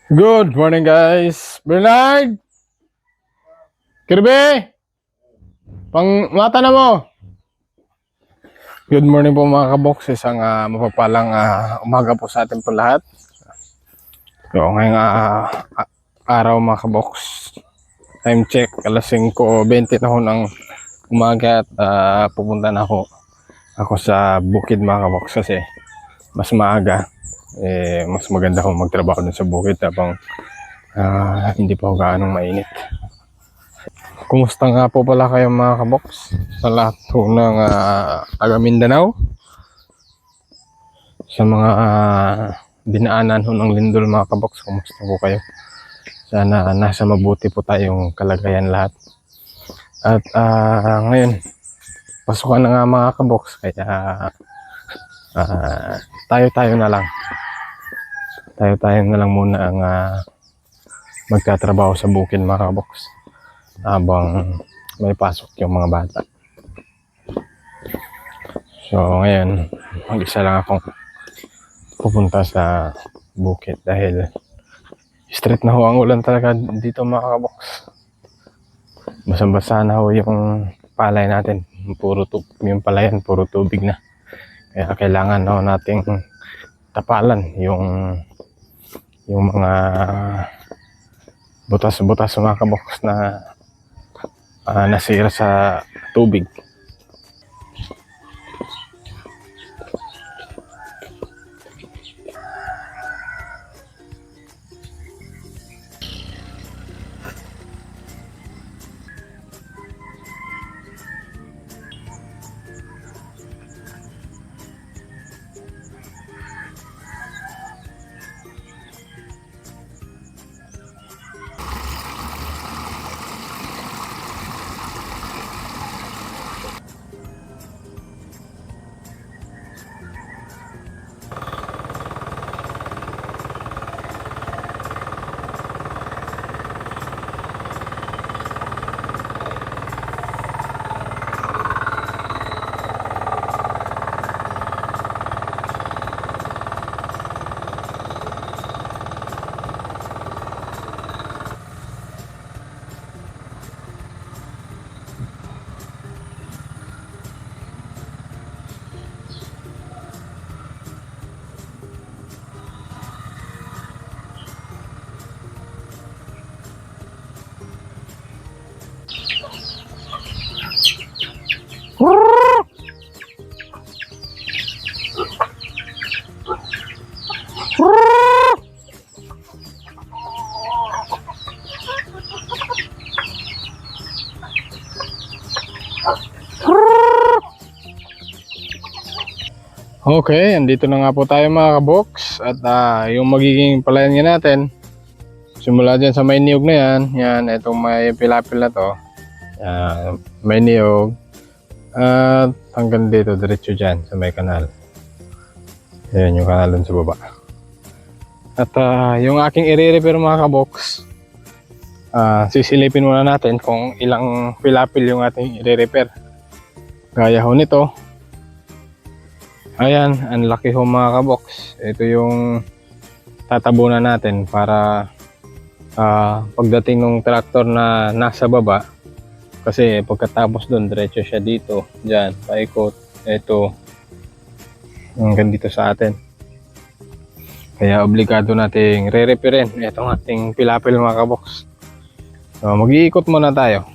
Good morning guys. Bernard! Kirby! Pang mata na mo! Good morning po mga kaboks. Isang mapapalang umaga po sa atin po lahat. So ngayong araw mga kaboks. Time check. Alas 5:20 na ho ng umaga at pupunta na ako sa bukid mga kaboks kasi mas maaga. Mas maganda ho magtrabaho dun sa bukid habang hindi pa ho gaanong mainit. Kumusta nga po pala kayo mga kaboks sa lahat po ng taga Mindanao, sa mga dinaanan ho ng lindol mga kaboks, kumusta po kayo? Sana nasa mabuti po tayong kalagayan lahat. At ngayon pasukan na nga mga kaboks, kaya tayo na lang muna ang magtatrabaho sa bukid mga kaboks habang may pasok yung mga bata. So ngayon mag-isa lang akong pupunta sa bukid dahil straight na ho ang ulan talaga dito mga kaboks. Basang-basa na ho yung palay natin, yung palayan puro tubig na, kaya kailangan ho nating tapalan yung mga butas-butas mga kaboks na nasira sa tubig. Okay, andito na nga po tayo mga kaboks at yung magiging palayan nga natin simula dyan sa may niyog na yan, itong may pilapil na to, may niyog at hanggang dito diretso dyan sa may kanal. Ayan yung kanal dun sa baba. At yung aking i-repair mga kaboks, sisilipin muna natin kung ilang pilapil yung ating i-repair. Gaya ho nito. Ayan, ang laki ho mga kaboks. Ito yung tatabunan natin para pagdating ng traktor na nasa baba, kasi pagkatapos doon diretso siya dito, dyan, paikot, ito hanggang dito sa atin. Kaya obligado nating re-repairin itong ating pilapil mga kaboks. So mag-iikot muna tayo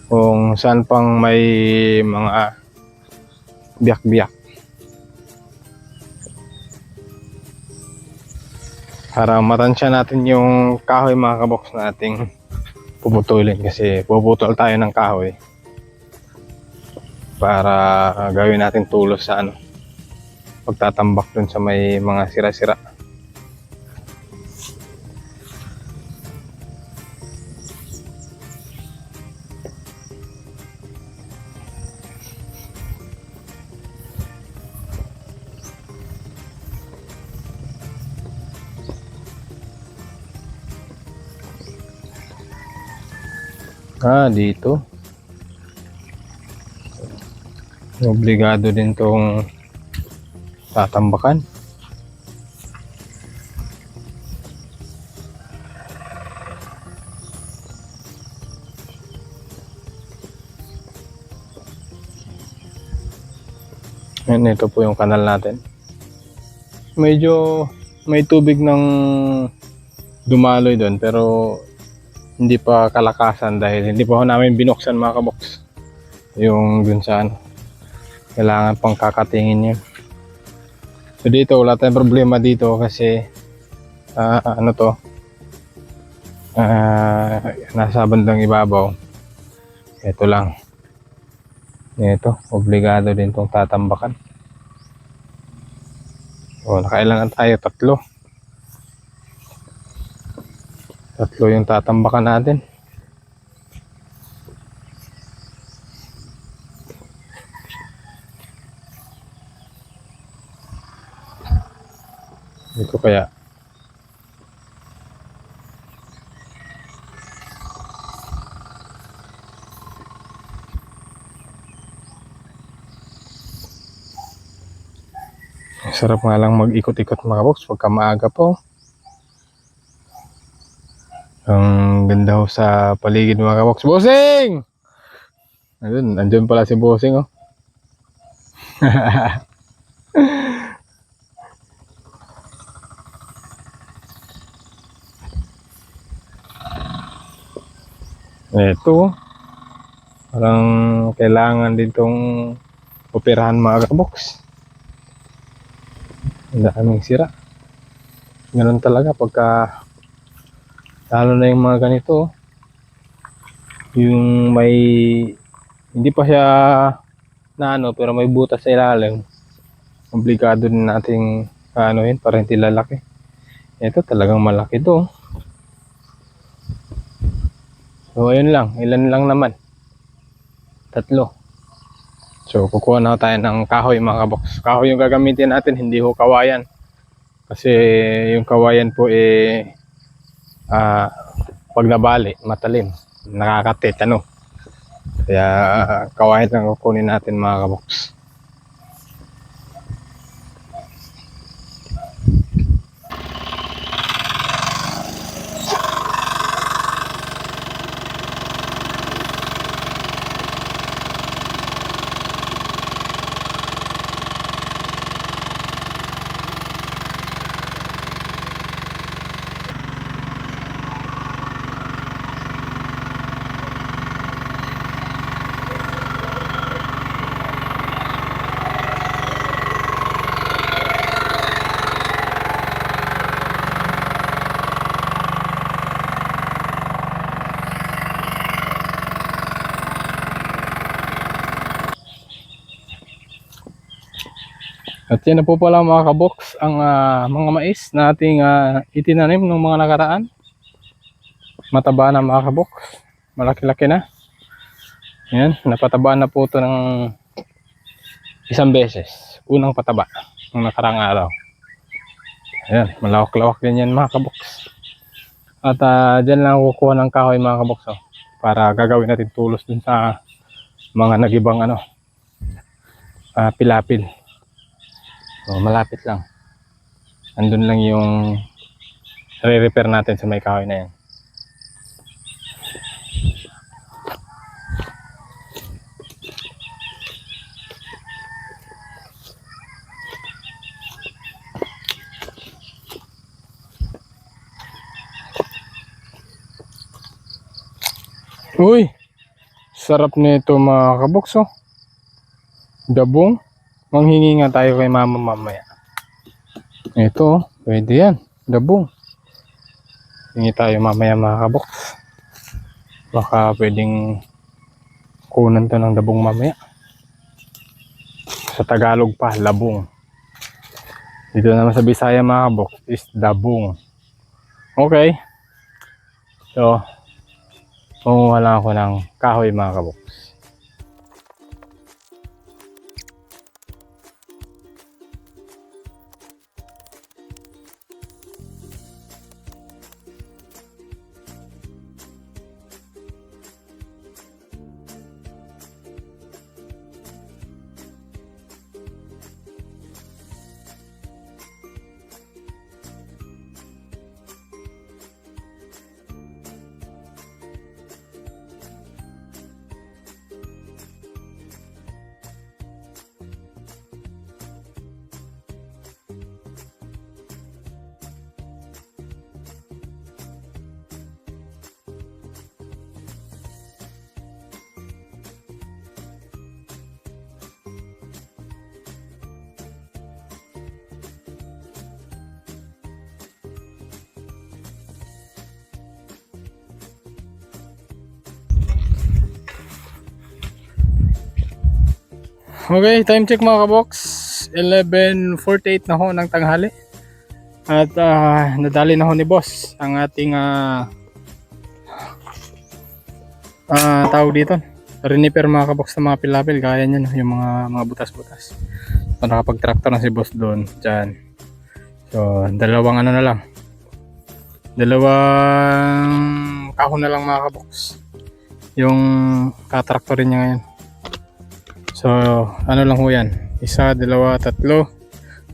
kung saan pang may mga biyak-biyak para matansya natin yung kahoy mga kaboks na ating puputulin, kasi puputol tayo ng kahoy para gawin natin tulos sa pagtatambak dun sa may mga sira-sira. Dito. Obligado din tong tatambakan. Yan, ito po yung kanal natin. Medyo may tubig ng dumaloy doon pero hindi pa kalakasan dahil hindi pa ho namin binuksan mga kaboks. Yung dun sa ano, kailangan pang kakatingin yun. So dito wala tayong problema dito kasi ano to, nasa bandang ibabaw. Ito lang, ito obligado din tong tatambakan. O nakailangan tayo, tatlo yung tatambakan natin. Ito kaya sarap nga lang mag-ikot-ikot mga box pagka maaga po. Ang ganda ho sa paligid mga box. Bossing! Ayun, andyan pala si Bossing oh. Ito, parang kailangan din tong operahan mga kabox. Ang daming sira. Ganun talaga pagka lalo na yung mga ganito, yung may hindi pa siya na ano pero may butas sa ilalim, obligado din nating anuhin para hindi lalaki. Ito talagang malaki to. So ayun lang, ilan lang naman, 3. So kukuha na tayo ng kahoy mga kabox. Kahoy yung gagamitin natin, hindi ho kawayan. Kasi yung kawayan po pag nabali, matalim, nakakatit ano. Kaya kawayan lang kukunin natin mga kabox. At yan na po pala mga kabox ang mga mais na ating itinanim ng mga nakaraan. Mataba na mga kabox, malaki-laki na. Yan, napatabaan na po ito ng isang beses. Unang pataba ng nakarang araw. Ayan, malawak-lawak din yan mga kabox. At dyan lang kukuha ng kahoy mga kabox para gagawin natin tulos dun sa mga nagibang pilapil. So, malapit lang. Andun lang yung re-repair natin sa may kahoy na yan. Uy! Sarap nito mga kaboks oh. Dabong. Manghingi nga tayo kay mama mamaya. Ito oh, pwede yan. Dabong. Hingi tayo mamaya mga kaboks. Baka pwedeng kunan to ng dabong mamaya. Sa Tagalog pa, labong. Dito naman sa Bisaya mga kaboks is dabong. Okay. So, kumuha lang ako ng kahoy mga kaboks. Okay, time check mga kabox. 11:48 na ho ng tanghali. At nadali na ho ni boss ang ating tawag dito. Riniper mga kabox ng mga pilapil. Gaya nyo, no? Yung mga butas-butas. So, nakapag-tractor na si boss doon. Diyan. So, dalawang ano na lang. Dalawang kahon na lang mga kabox. Yung katraktorin niya ngayon. So, ano lang ho yan. 1, 2, 3,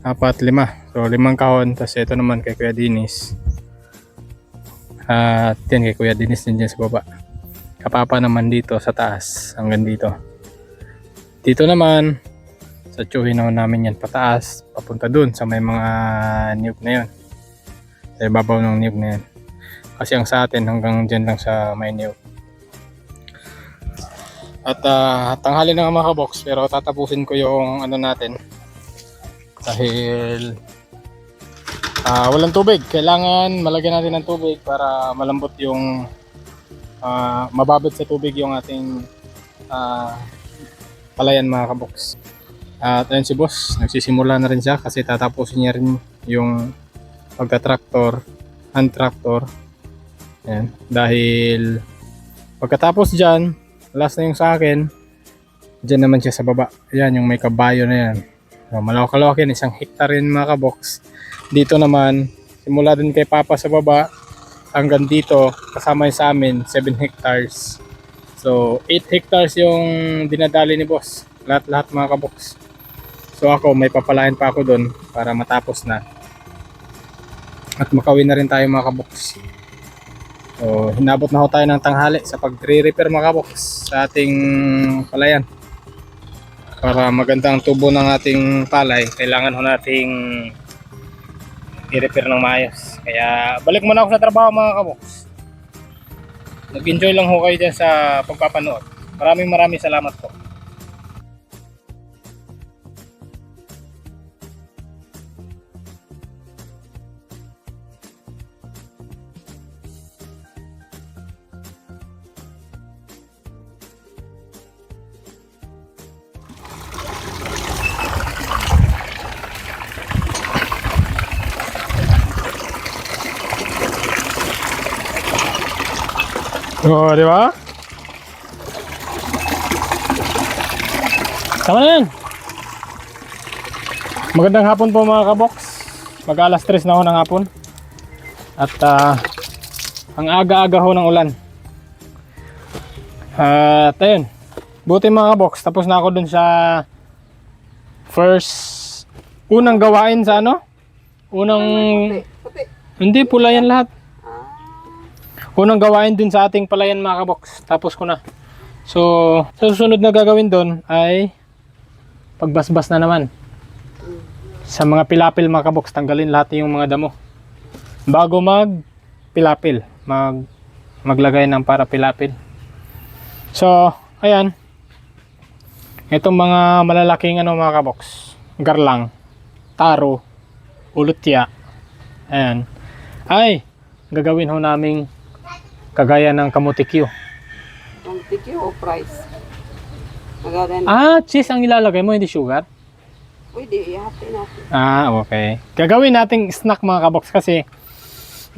4, 5. So, 5 kahon. Tapos ito naman kay Kuya Dinis. At yan kay Kuya Dinis din dyan sa baba. Kapapa naman dito sa taas. Hanggang dito. Dito naman, sa tsuhin na namin yan pataas. Papunta dun sa may mga niyog na yun. Sa ibabaw ng niyog na yan. Kasi ang sa atin hanggang dyan lang sa may niyog. At tanghali na nga mga kabox, pero tatapusin ko yung ano natin dahil walang tubig. Kailangan malagyan natin ng tubig para malambot yung mababad sa tubig yung ating palayan mga kabox. At ayun si boss, nagsisimula na rin siya kasi tatapusin niya rin yung pagka-tractor, hand tractor. Ayan. Dahil pagkatapos dyan, last na yung sa akin, dyan naman siya sa baba. Ayan, yung may kabayo na yan. So, malawak-lawak yan, 1 hektar yun mga kabox. Dito naman, simula dun kay Papa sa baba, hanggang dito, kasama yung sa amin, 7 hectares. So, 8 hectares yung dinadali ni boss. Lahat-lahat mga kabox. So ako, may papalain pa ako dun para matapos na. At makawin na rin tayo mga kabox. So, hinabot na ho tayo ng tanghali sa pag-re-repair mga kabox sa ating palayan. Para maganda ang tubo ng ating palay, kailangan ho nating i-repair ng maayos. Kaya balik muna ako sa trabaho mga kabox. Nag-enjoy lang ho kayo dyan sa pagpapanood. Maraming salamat po. Oh, di ba? Tama na yan. Magandang hapon po mga kabox. Mag-alas 3 na ho ng hapon. At ang aga-aga ho ng ulan. At ayun. Buti mga kabox. Tapos na ako dun sa unang gawain sa ano? Hindi, pula yan lahat. Unang gawain dun sa ating palayan mga kabox. Tapos ko na. So, sa susunod na gagawin dun ay pagbasbas na naman. Sa mga pilapil mga kabox, tanggalin lahat yung mga damo. Bago mag-pilapil. Maglagay ng para pilapil. So, ayan. Itong mga malalaking mga kabox. Garlang, taro, ulutya. Ayan. Ay, gagawin ho naming kagaya ng kamutikyo. Kamutikyo o price? Cheese ang ilalagay mo, hindi sugar? Pwede, ihati natin. Okay. Gagawin nating snack mga kabox kasi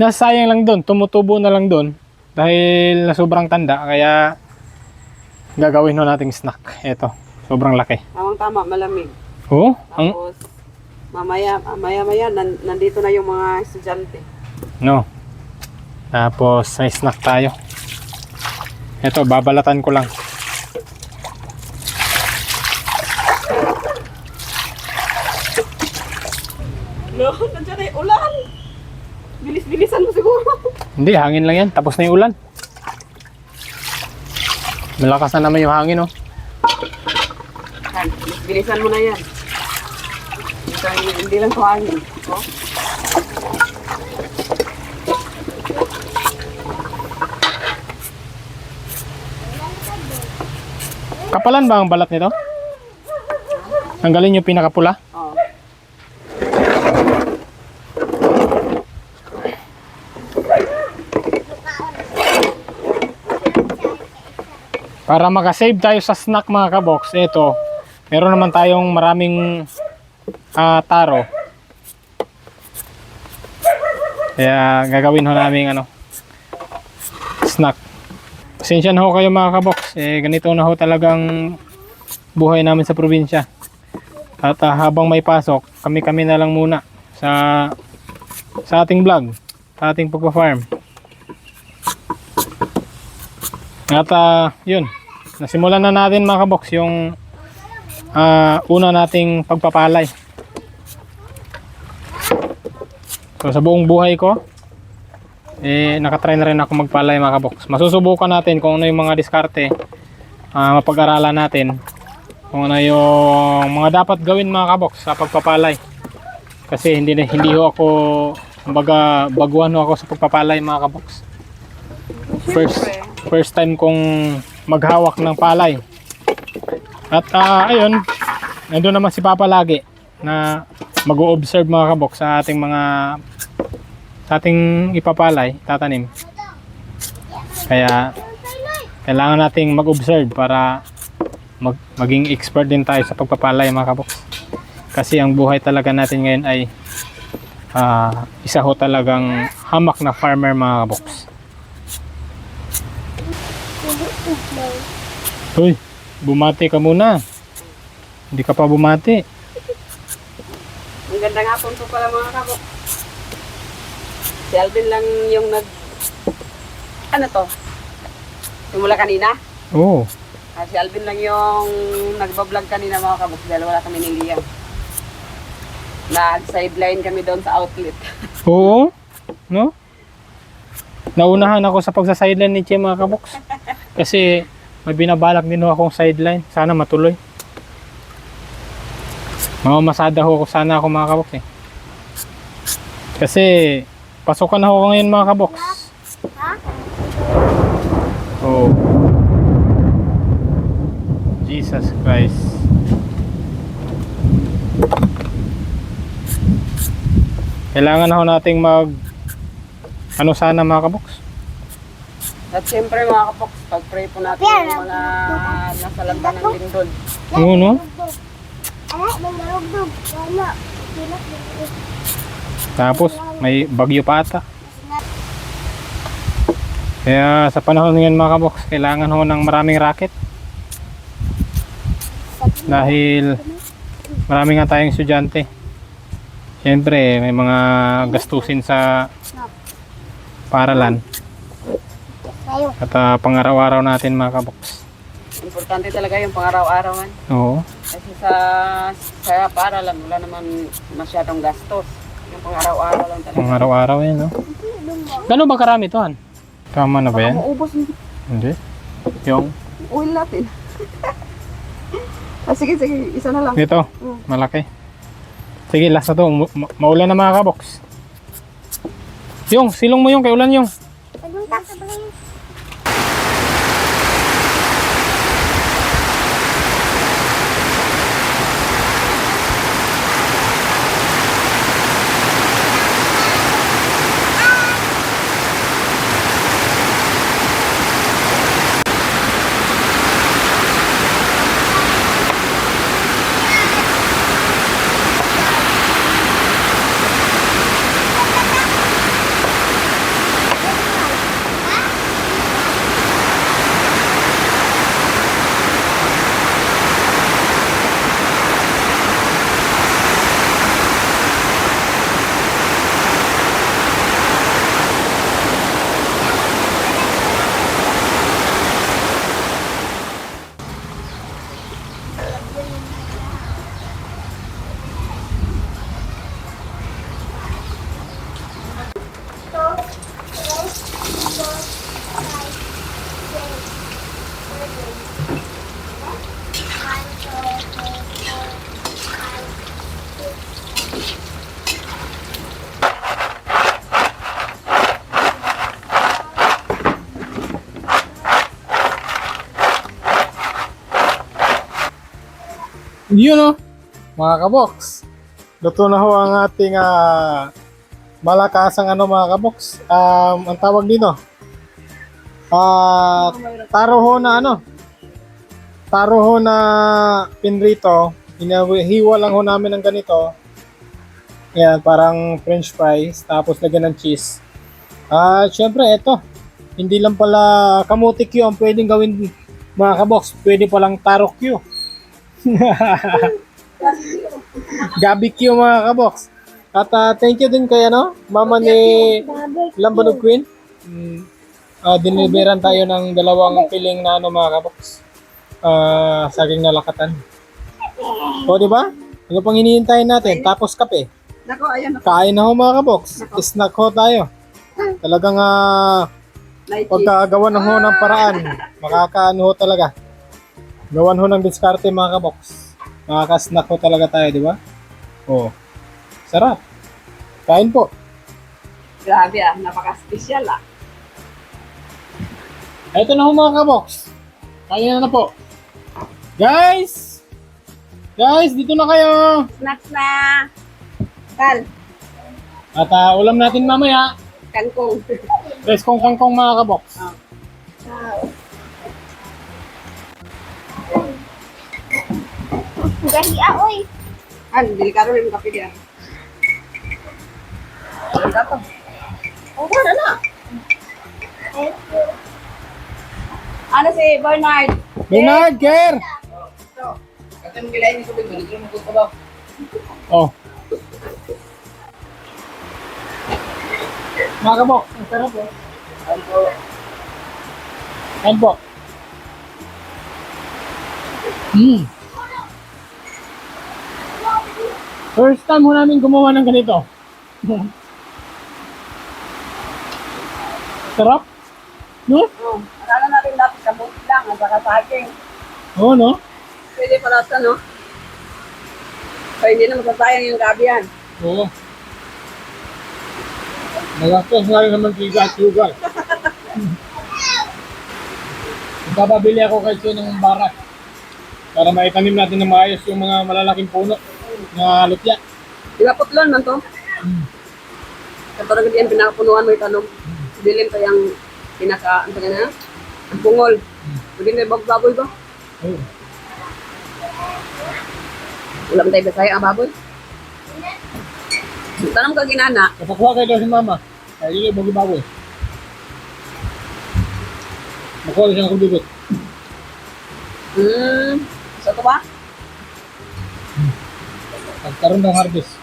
nasayang lang doon, tumutubo na lang doon dahil na sobrang tanda, kaya gagawin ho nating snack. Ito, sobrang laki. Tamang-tama, malamig. Tapos, mamaya, nandito na yung mga estudyante. No. Tapos may snack tayo. Ito, babalatan ko lang. No, nandiyan na yung ulan. Bilis-bilisan mo siguro. Hindi, hangin lang yan. Tapos na yung ulan. Malakas na naman yung hangin, oh. Bilis-bilisan mo na yan. Hindi lang ito hangin. Oh. Kapalan ba ang balat nito? Tanggalin yung pinakapula? Oo. Para makasave tayo sa snack mga kabox, ito, meron naman tayong maraming taro. Kaya gagawin ho namin snack. Pasensya na ho kayo mga kabox. Ganito na ho talagang buhay namin sa probinsya. At habang may pasok, kami-kami na lang muna sa ating vlog, sa ating pagpa-farm. At yun, nasimulan na natin mga kabox yung una nating pagpapalay. So sa buong buhay ko, nakatry na rin ako magpalay mga kabox. Masusubukan natin kung ano yung mga diskarte, mapag-aralan natin kung ano yung mga dapat gawin mga kabox sa pagpapalay. Kasi hindi ho ako, kumbaga baguhan ho ako sa pagpapalay mga kabox. First time kong maghawak ng palay. At ayun, nandun naman si Papa lagi na mag-o-observe mga kabox sa ating ipapalay, tatanim. Kaya kailangan nating mag-observe para maging expert din tayo sa pagpapalay mga kabox. Kasi ang buhay talaga natin ngayon ay isa ho talagang hamak na farmer mga kabox. Uy, bumati ka muna. Hindi ka pa bumati. Ang ganda nga po pala mga kabox. Si Alvin lang yung ano to? Simula kanina? Oo. Si Alvin lang yung nagbablog kanina mga kabox dahil wala kami ni Liam. Nag-sideline kami doon sa outlet. Oo. No? Naunahan ako sa pagsa-sideline ni Che mga kabox. Kasi may binabalak din ho akong sideline. Sana matuloy. Mamamasada ho ako sana ako mga kabox eh. Kasi pasukan na ako ngayon mga kabox. Oh. Jesus Christ. Kailangan na ho nating sana mga kabox. At siyempre mga kabox, pag-pray po natin yung mga nasa lanta ng lindol. Oo no? Tapos may bagyo pa ata. Kaya sa panahon ngayon mga kabox, kailangan ho ng maraming racket. Dahil marami nga tayong estudyante. Siyempre may mga gastusin sa paaralan. At pang-araw-araw natin mga kabox. Importante talaga yung pang-araw-arawan. Oo. Kasi sa paaralan, wala naman masyadong gastos. Yung pang-araw-araw lang talaga. Pang-araw-araw yan, no? Gano'n ba karami ito, Han? Tama na ba yan? Maubos yung Hindi. Yung oil natin. Sige, isa na lang. dito, malaki. Sige, last na to. Maulan na mga kabox. Yung, silong mo yung kay ulan yung. Yun o, mga kabox. Luto na ho ang ating malakasang mga kabox. Ang tawag dito. Taro ho na taro ho na pinrito. Hiwa lang ho namin ng ganito. Ayan, parang french fries. Tapos lagyan ng cheese. At syempre, ito. Hindi lang pala kamuti Q ang pwedeng gawin mga kabox. Pwede palang taro Q. Gabi Q mga kabox. At thank you din kay mama ni Lambanog Queen. Diniberan tayo ng 2 piling na mga kabox. Saging na lakatan. O, di ba? Ano pang hinihintay natin? Tapos kape. Nako, ayun. Kain na ho mga kabox. Snack ho tayo. Talagang pagkagawan ho ng paraan. Makakaano ho talaga. Gawan ho ng diskarte mga kabox. Makaka-snack ho talaga tayo, di ba? Oh. Sarap. Kain po. Grabe napaka-special Ito na ho mga kabox. Kain na po. Guys! Guys, dito na kayo. Snacks na. Kal, At ulam natin mamaya. kangkong. Preskong kangkong mga kabox. Gahi oy. Delikado rin yung kape diyan. Delikado. Wala na. Ano si Bernard? Bernard, care! Kasi mo gilayin yung tubig, hindi mo gusto ba? Oh. Mga kabox, ang sarap po. Kain po. First time ho namin gumawa ng ganito. Sarap? No? Akala natin dapat kamuti lang at saka saging. Oo, no? Pwede pala sa So hindi na masasayang yung gabi yan. Oo. Nagastos na rin naman tiga at sugar. Magpapabili ako kay Sue ng barak para maitanim natin na maayos yung mga malalaking puno na lutya. Di ba putlon man to? Kapag yan pinakapunuan mo itanong. Bilin ko yung ano ka na? Ang pungol. Pwede na ibang baboy ba? Oo. Wala mo tayo basaya ang baboy. Tanong ka ginana. Kapakuha kayo daw si mama. Kaya yun yung bago-bago. Makuha siya ng kubibot. So ito ba? Pagkaroon ng harvest.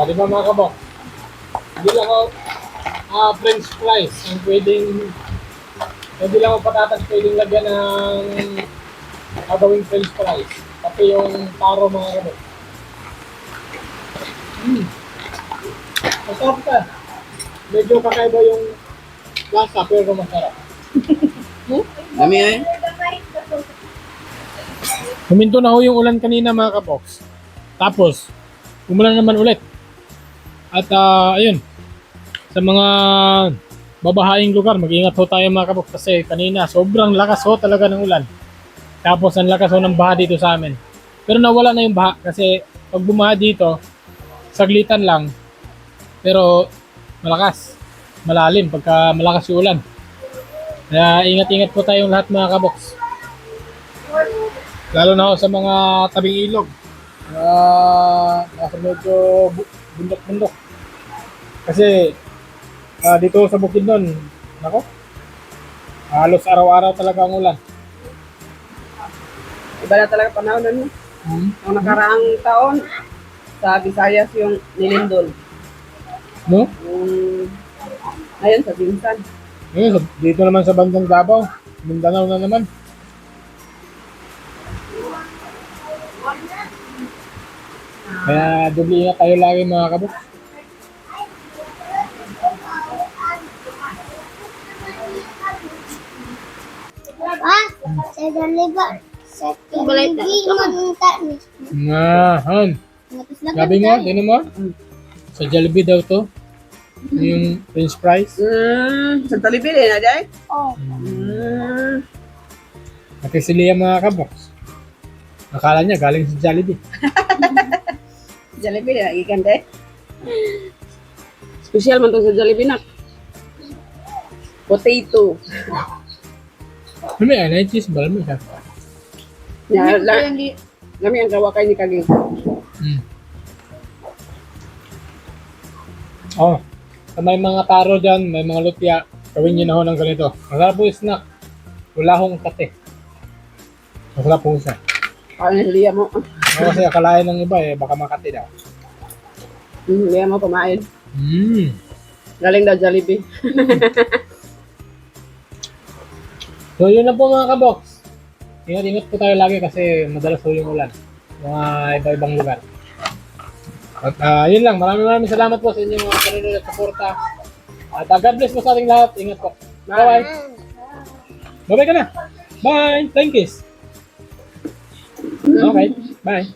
Di ba mga kabok? Hindi lang ako french fries. Ang pwede lang ako patatas pwedeng lagyan ng gagawing french fries. Pati yung taro mga kabok. Masarap ka. Medyo kakaiba yung lasa pero masarap. Dami eh. Huminto na ho yung ulan kanina mga kabox. Tapos, umulan naman ulit. At ayun, sa mga babahaing lugar, mag-ingat ho tayo mga kabox kasi kanina sobrang lakas ho talaga ng ulan. Tapos ang lakas ho ng baha dito sa amin. Pero nawala na yung baha kasi pag bumaha dito, saglitan lang. Pero malakas, malalim pagka malakas yung ulan. Kaya ingat-ingat po tayong lahat mga kabox. Lalo na ho sa mga tabing ilog. Nasa medyo bundok-bundok. Kasi dito sa bukid nun, nako, halos araw-araw talaga ang ulan. Iba na talaga panahon nun. Noong nakaraang taon, sa Visayas yung nilindol. No? Ngayon sa Binsan. Ngayon, dito naman sa bandang Davao, Mindanao na naman. Kaya doble ingat tayo lagi mga kabuk. Sa daliba. Sa tinggi manunta ni. Han. Sabi mo, din mo? Sa Jollibee daw to. Yung french fries. Sa Talibili na dahil? Oh. Pati si Lia mga kaboks. Akala niya galing sa Jollibee. Jollibee na, ikan dahil. Special man to sa Jollibee nak. Potato. Ano yan? Ay, cheese ball mo siya. Ya, lami ang kawakay ni Kaging. Oh, sa may mga taro dyan, may mga lutya, gawin nyo na ho ng ganito. Masarap po yung snack. Wala hong kate. Masarap po siya. Ano liya mo? Kasi akalain ng iba eh, baka makati daw. Liya mo kumain. Mm. Galing daw Jollibee. So yun na po mga kabox. Ingat-ingat po tayo lagi kasi madalas po yung ulan. Mga iba-ibang lugar. At yun lang, maraming salamat po sa inyong mga panonood at suporta. At God bless po sa ating lahat. Ingat po. Bye-bye. Bye-bye ka na. Bye. Thank you. Okay. Bye.